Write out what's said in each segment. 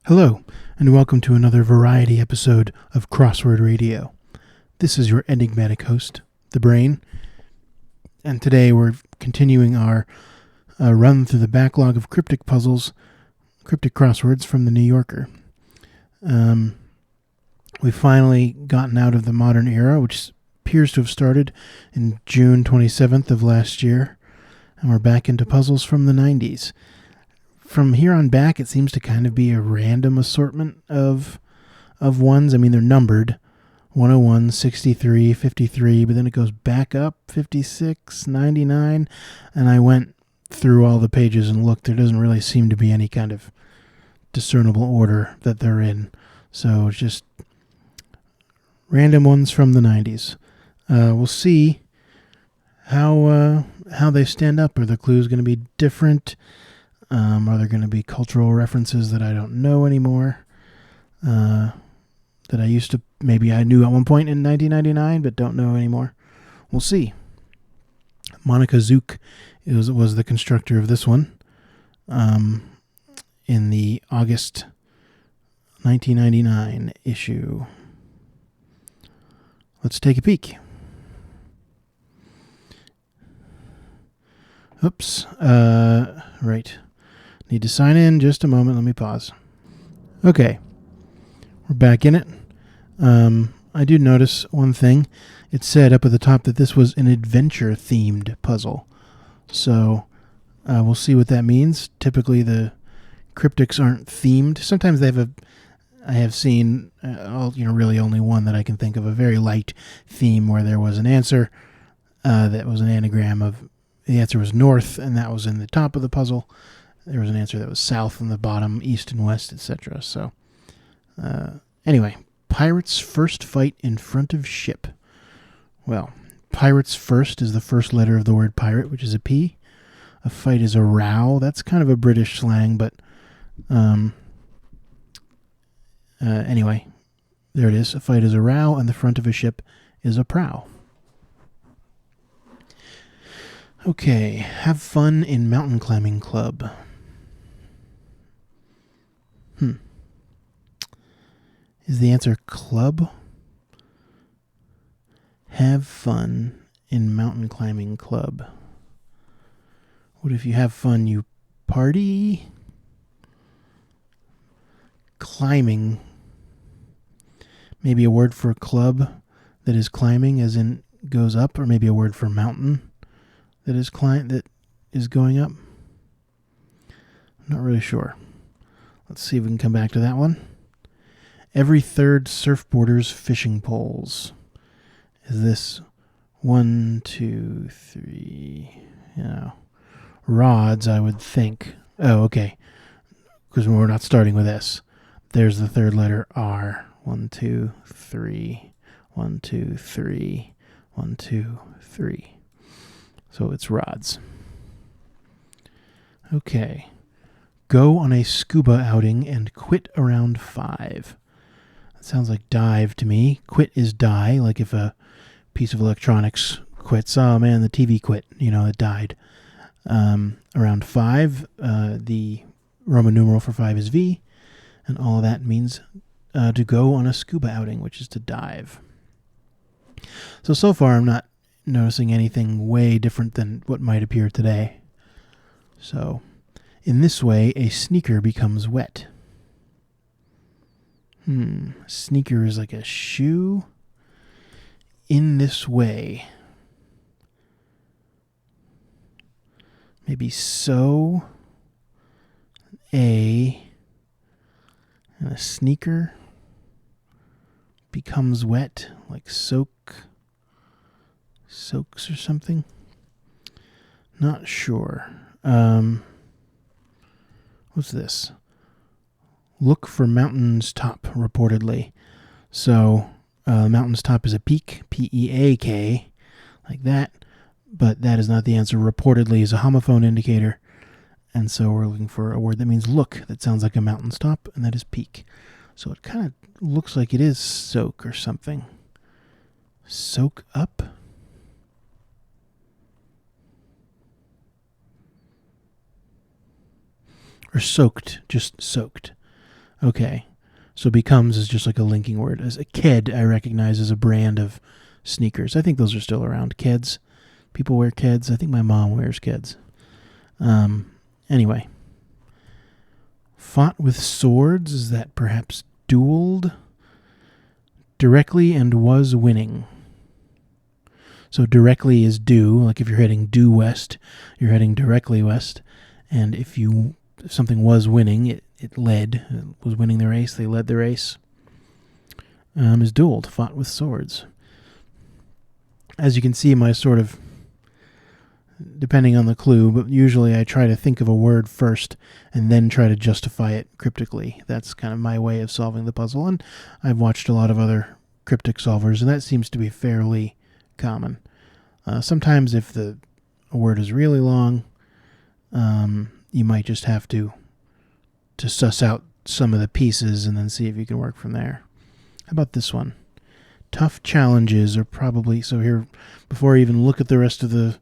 Hello, and welcome to another variety episode of Crossword Radio. This is your enigmatic host, The Brain, and today we're continuing our run through the backlog of cryptic puzzles, cryptic crosswords from the New Yorker. We've finally gotten out of the modern era, which appears to have started in June 27th of last year, and we're back into puzzles from the 90s. From here on back, it seems to kind of be a random assortment of ones. I mean, they're numbered 101, 63, 53, but then it goes back up 56, 99, and I went through all the pages and looked. There doesn't really seem to be any kind of discernible order that they're in. So it's just random ones from the 90s. We'll see how they stand up. Are the clues going to be different? Are there going to be cultural references that I don't know anymore? That I used to, maybe I knew at one point in 1999, but don't know anymore. We'll see. Monica Zook was the constructor of this one in the August 1999 issue. Let's take a peek. Oops. Right. Need to sign in. Just a moment. Let me pause. Okay. We're back in it. I do notice one thing. It said up at the top that this was an adventure-themed puzzle. So we'll see what that means. Typically, the cryptics aren't themed. Sometimes they have I have seen, really only one that I can think of, a very light theme where there was an answer that was an anagram of, the answer was north, and that was in the top of the puzzle. There was an answer that was south on the bottom, east and west, etc. So, anyway, pirates' first fight in front of ship. Well, pirates first is the first letter of the word pirate, which is a P. A fight is a row. That's kind of a British slang, but anyway, there it is. A fight is a row, and the front of a ship is a prow. Okay, have fun in mountain climbing club. Is the answer club? Have fun in mountain climbing club. What if you have fun, you party? Climbing. Maybe a word for club that is climbing, as in goes up, or maybe a word for mountain that is going up. I'm not really sure. Let's see if we can come back to that one. Every third surfboarder's fishing poles. Is this 1, 2, 3? Rods, I would think. Oh, okay. Because we're not starting with S. There's the third letter R. 1, 2, 3. 1, 2, 3. 1, 2, 3. So it's rods. Okay. Go on a scuba outing and quit around 5. That sounds like dive to me. Quit is die, like if a piece of electronics quits. Oh man, the TV quit. It died. Around 5, the Roman numeral for 5 is V, and all of that means to go on a scuba outing, which is to dive. So far I'm not noticing anything way different than what might appear today. So, in this way, a sneaker becomes wet. Sneaker is like a shoe. In this way. Maybe so. And a sneaker becomes wet, like soaks or something. Not sure. What's this? Look for mountain's top, reportedly. So, mountain's top is a peak, P-E-A-K, like that. But that is not the answer. Reportedly is a homophone indicator. And so we're looking for a word that means look, that sounds like a mountain's top, and that is peak. So it kind of looks like it is soak or something. Soak up? Or soaked, just soaked. Okay. So becomes is just like a linking word. As a Ked, I recognize as a brand of sneakers. I think those are still around. Keds. People wear Keds. I think my mom wears Keds. Anyway. Fought with swords. Is that perhaps dueled? Directly and was winning. So directly is due. Like if you're heading due west, you're heading directly west. And if something was winning, it was winning the race, they led the race. Is dueled, fought with swords. As you can see, my sort of, depending on the clue, but usually I try to think of a word first and then try to justify it cryptically. That's kind of my way of solving the puzzle, and I've watched a lot of other cryptic solvers, and that seems to be fairly common. Sometimes if a word is really long, you might just have to suss out some of the pieces and then see if you can work from there. How about this one? Tough challenges are probably, so here, before I even look at the rest of the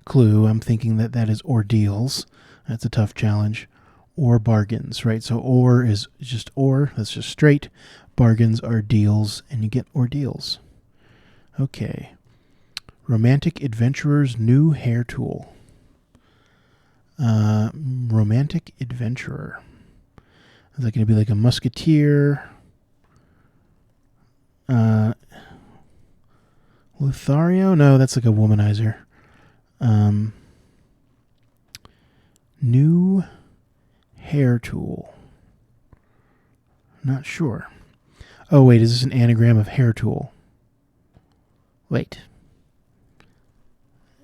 clue, I'm thinking that is ordeals. That's a tough challenge. Or bargains, right? So or is just or, that's just straight. Bargains are deals, and you get ordeals. Okay. Romantic adventurer's new hair tool. Romantic adventurer. Is that going to be like a musketeer? Lothario? No, that's like a womanizer. New hair tool. Not sure. Oh, wait, is this an anagram of hair tool? Wait.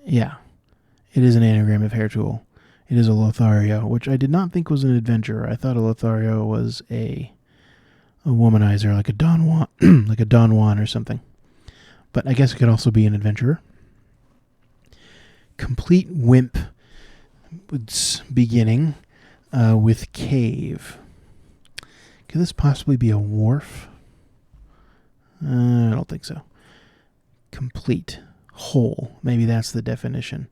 Yeah, it is an anagram of hair tool. It is a Lothario, which I did not think was an adventurer. I thought a Lothario was a womanizer, like a Don Juan, like a Don Juan or something. But I guess it could also be an adventurer. Complete wimp, beginning with cave. Could this possibly be a wharf? I don't think so. Complete. Whole. Maybe that's the definition.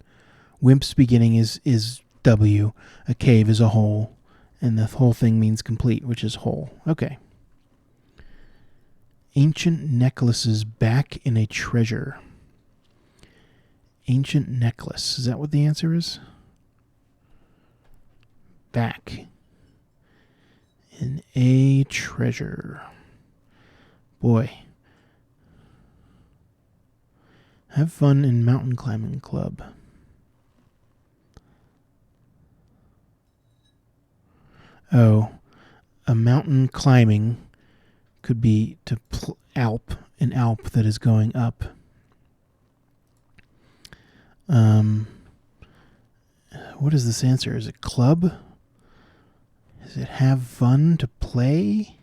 Wimp's beginning is W. A cave is a hole. And the whole thing means complete, which is whole. Okay. Ancient necklaces back in a treasure. Ancient necklace. Is that what the answer is? Back in a treasure. Boy. Have fun in mountain climbing club. Oh, a mountain climbing could be to alp, an alp that is going up. What is this answer? Is it club? Is it have fun to play?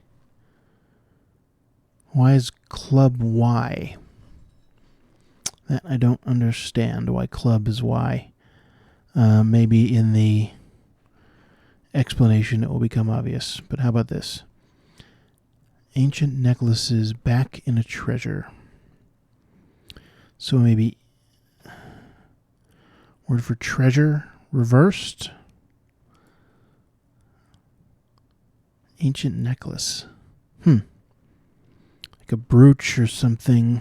Why is club Y? That I don't understand why club is Y. Maybe in the explanation it will become obvious. But how about this? Ancient necklaces back in a treasure. So maybe word for treasure reversed. Ancient necklace. Like a brooch or something.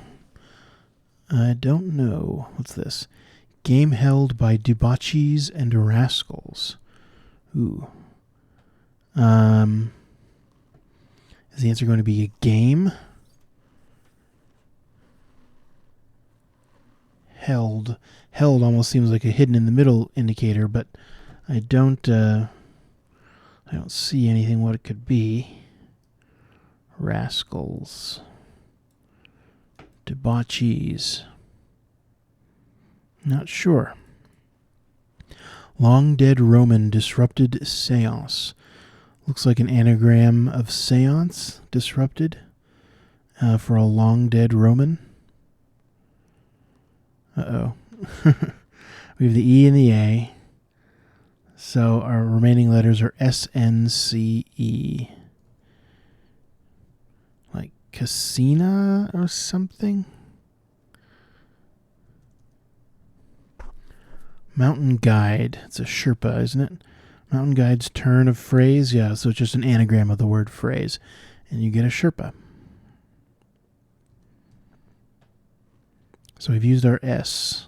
I don't know. What's this? Game held by debauchees and rascals. Ooh. Is the answer going to be a game? Held. Held almost seems like a hidden in the middle indicator, but I don't see anything what it could be. Rascals. Debauchees. Not sure. Long dead Roman disrupted seance. Looks like an anagram of seance, disrupted, for a long dead Roman. Uh-oh. We have the E and the A. So our remaining letters are S, N, C, E. Like Casina or something? Mountain guide. It's a Sherpa, isn't it? Mountain guide's turn of phrase. Yeah, so it's just an anagram of the word phrase. And you get a Sherpa. So we've used our S.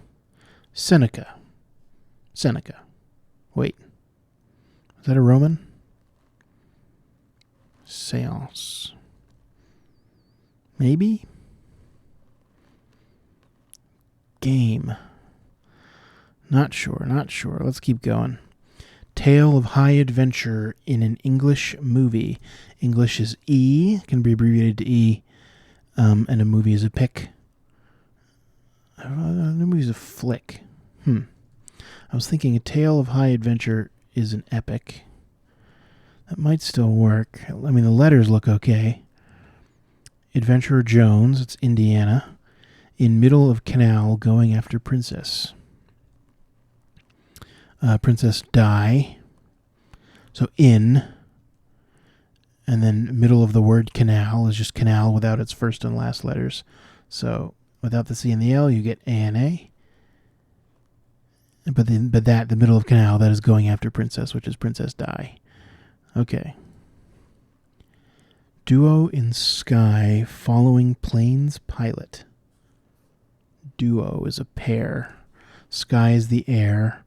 Seneca. Wait. Is that a Roman? Seance. Maybe? Game. Not sure. Let's keep going. Tale of high adventure in an English movie. English is E, can be abbreviated to E, and a movie is a pic. The movie is a flick. I was thinking a tale of high adventure is an epic. That might still work. I mean, the letters look okay. Adventurer Jones, it's Indiana. In middle of canal going after princess. Princess Di. So in. And then middle of the word canal is just canal without its first and last letters. So without the C and the L, you get A and A. But the middle of canal, that is going after princess, which is Princess Di. Okay. Duo in sky following plane's pilot. Duo is a pair. Sky is the air.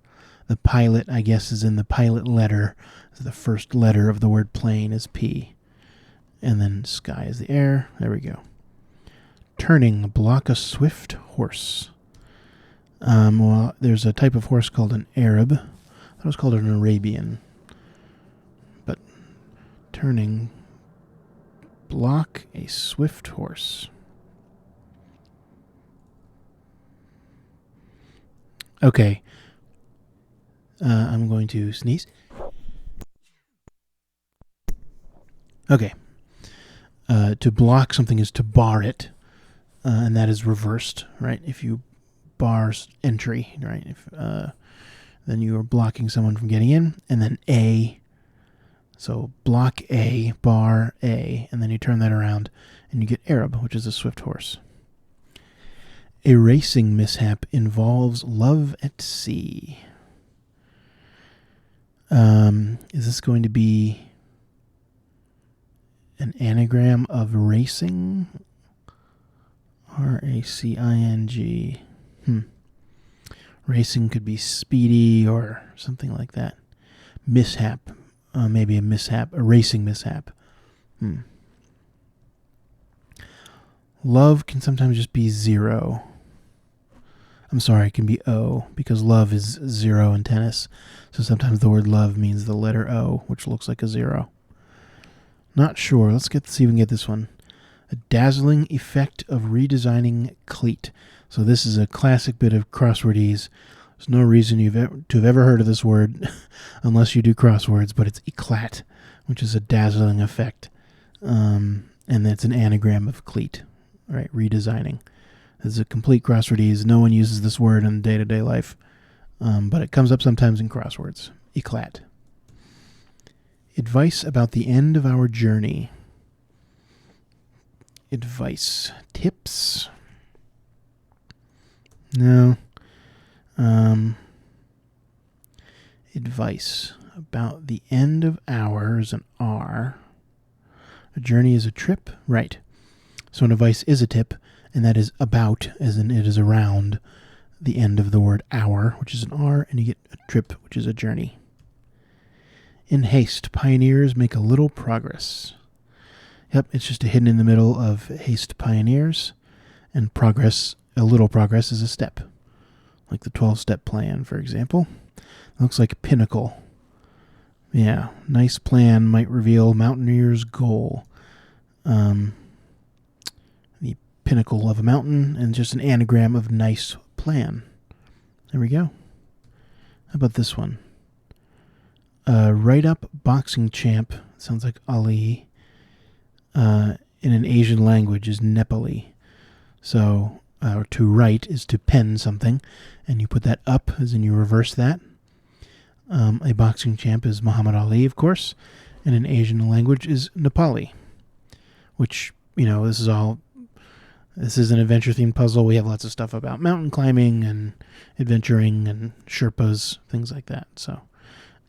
The pilot, I guess, is in the pilot letter. The first letter of the word plane is P. And then sky is the air. There we go. Turning, block a swift horse. Well, there's a type of horse called an Arab. I thought it was called an Arabian. But turning, block a swift horse. Okay. I'm going to sneeze. Okay. To block something is to bar it, and that is reversed, right? If you bar entry, right? Then you are blocking someone from getting in, and then A. So block A, bar A, and then you turn that around, and you get Arab, which is a swift horse. A racing mishap involves love at sea. Is this going to be an anagram of racing? R-A-C-I-N-G. Racing could be speedy or something like that. Mishap. Maybe a mishap. A racing mishap. Love can sometimes just be 0. I'm sorry, it can be O, because love is 0 in tennis. So sometimes the word love means the letter O, which looks like a 0. Not sure. Let's see if we can get this one. A dazzling effect of redesigning cleat. So this is a classic bit of crosswordese. There's no reason to have ever heard of this word unless you do crosswords, but it's eclat, which is a dazzling effect. And that's an anagram of cleat, right? Redesigning. It's a complete crosswordese. No one uses this word in day-to-day life, but it comes up sometimes in crosswords. Eclat. Advice about the end of our journey. Advice. Tips. No. Advice about the end of hours, an R. A journey is a trip, right? So an advice is a tip, and that is about, as in it is around the end of the word hour, which is an R, and you get a trip, which is a journey. In haste, pioneers make a little progress. Yep, it's just a hidden in the middle of haste pioneers, and progress, a little progress is a step. Like the 12-step plan, for example. Looks like a pinnacle. Yeah, nice plan might reveal mountaineer's goal. The pinnacle of a mountain, and just an anagram of nice plan. There we go. How about this one? Write-up boxing champ, sounds like Ali, in an Asian language is Nepali. So, to write is to pen something, and you put that up, as in you reverse that. A boxing champ is Muhammad Ali, of course, and an Asian language is Nepali, which, this is an adventure-themed puzzle. We have lots of stuff about mountain climbing and adventuring and Sherpas, things like that. So,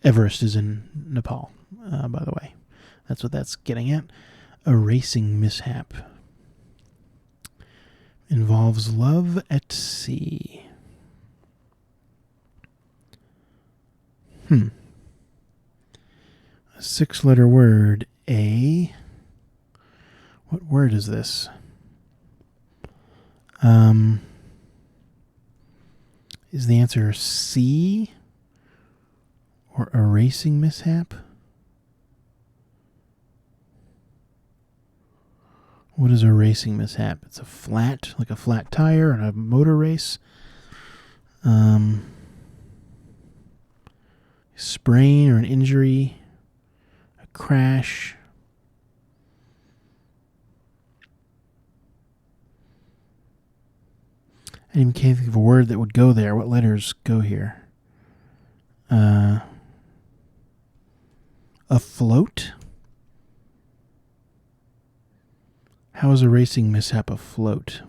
Everest is in Nepal, by the way. That's what that's getting at. A racing mishap. Involves love at sea. A 6-letter word. A. What word is this? Is the answer C? Or a racing mishap? What is a racing mishap? It's a flat, like a flat tire in a motor race. Sprain or an injury. A crash. I even can't think of a word that would go there. What letters go here? Afloat? How is a racing mishap afloat?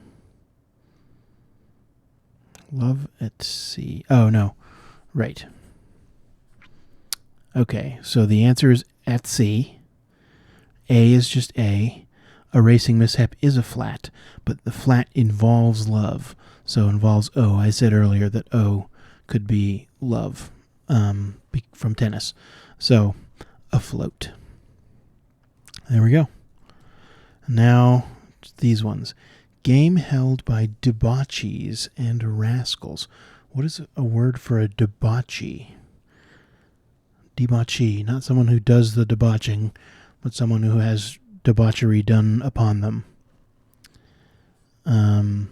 Love at sea. Oh, no. Right. Okay, so the answer is at sea. A is just A. A racing mishap is a flat, but the flat involves love. So involves O. I said earlier that O could be love from tennis. So afloat. There we go. Now, these ones. Game held by debauchees and rascals. What is a word for a debauchee? Debauchee, not someone who does the debauching, but someone who has debauchery done upon them. I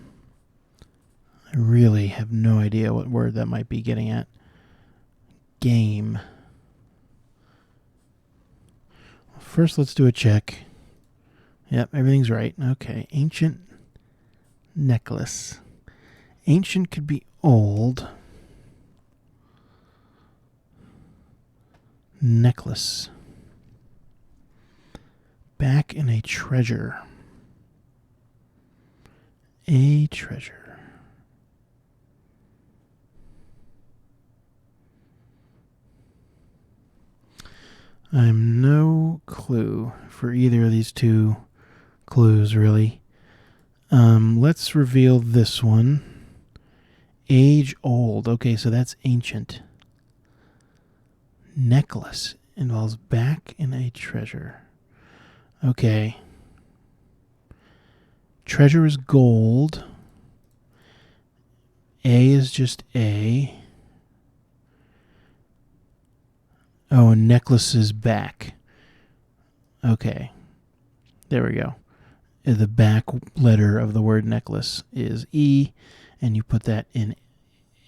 really have no idea what word that might be getting at. Game. First, let's do a check. Yep, everything's right. Okay, ancient necklace. Ancient could be old. Necklace. Back in a treasure. A treasure. I have no clue for either of these two clues, really. Let's reveal this one. Age old. Okay, so that's ancient. Necklace involves back in a treasure. Okay. Treasure is gold. A is just A. Oh, and necklace is back. Okay. There we go. The back letter of the word necklace is E, and you put that in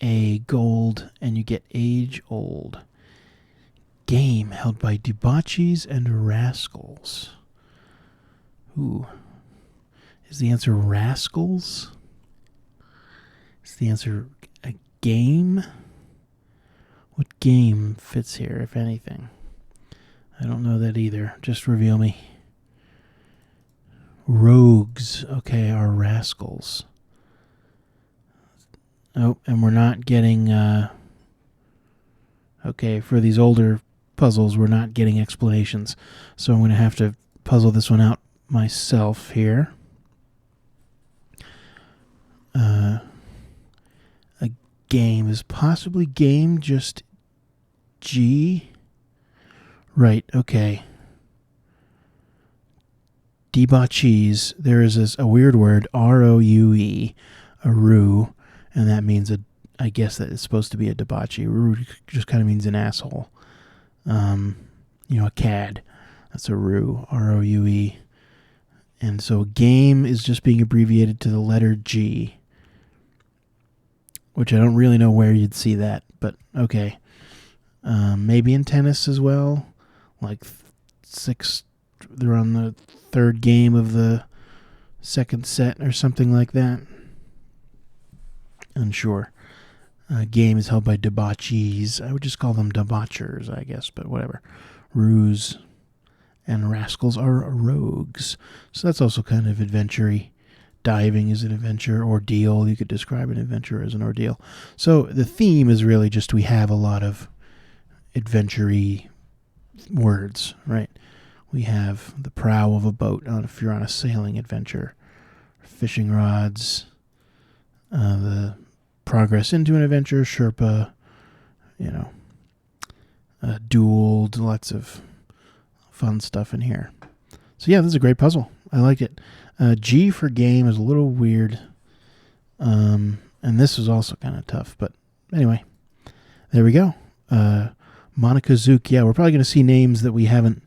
A, gold, and you get age old. Game held by debauchees and rascals. Ooh. Is the answer rascals? Is the answer a game? What game fits here, if anything? I don't know that either. Just reveal me. Rogues, okay, are rascals. Oh, and we're not getting... okay, for these older puzzles, we're not getting explanations. So I'm going to have to puzzle this one out myself here. A game. Is possibly game just G? Right, okay. Debauchees. There is a weird word, R-O-U-E, a rue, and that means I guess that it's supposed to be a debauchee. Rue just kind of means an asshole. A cad. That's a rue, R-O-U-E. And so game is just being abbreviated to the letter G, which I don't really know where you'd see that, but okay. Maybe in tennis as well, like they're on the third game of the second set or something like that. Unsure. Game is held by debauchees. I would just call them debauchers, I guess, but whatever. Ruse and rascals are rogues. So that's also kind of adventure-y. Diving is an adventure. Ordeal, you could describe an adventure as an ordeal. So the theme is really just we have a lot of adventure-y words, right? We have the prow of a boat if you're on a sailing adventure, fishing rods, the progress into an adventure, Sherpa, dueled, lots of fun stuff in here. So yeah, this is a great puzzle. I like it. G for game is a little weird. And this was also kind of tough, but anyway, there we go. Monica Zook. Yeah, we're probably going to see names that we haven't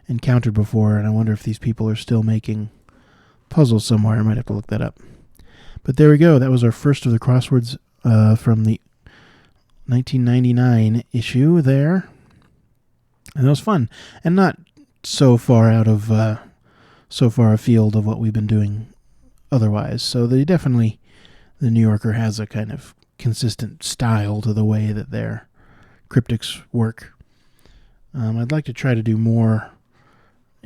encountered before, and I wonder if these people are still making puzzles somewhere. I might have to look that up. But there we go. That was our first of the crosswords from the 1999 issue there. And that was fun. And not so far out of, so far afield of what we've been doing otherwise. So they definitely, the New Yorker has a kind of consistent style to the way that their cryptics work. I'd like to try to do more,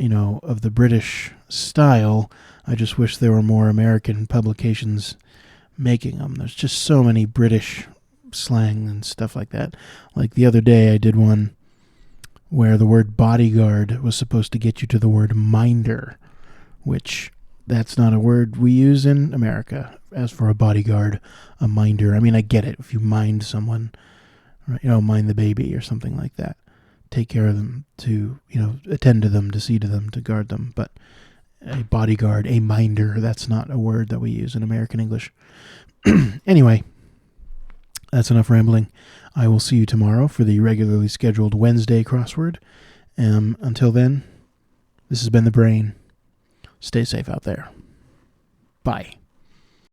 of the British style. I just wish there were more American publications making them. There's just so many British slang and stuff like that. Like the other day I did one where the word bodyguard was supposed to get you to the word minder, which that's not a word we use in America. As for a bodyguard, a minder, I mean, I get it. If you mind someone, right, mind the baby or something like that, take care of them, to, attend to them, to see to them, to guard them. But a bodyguard, a minder, that's not a word that we use in American English. Anyway, that's enough rambling. I will see you tomorrow for the regularly scheduled Wednesday crossword. Until then, this has been The Brain. Stay safe out there. Bye.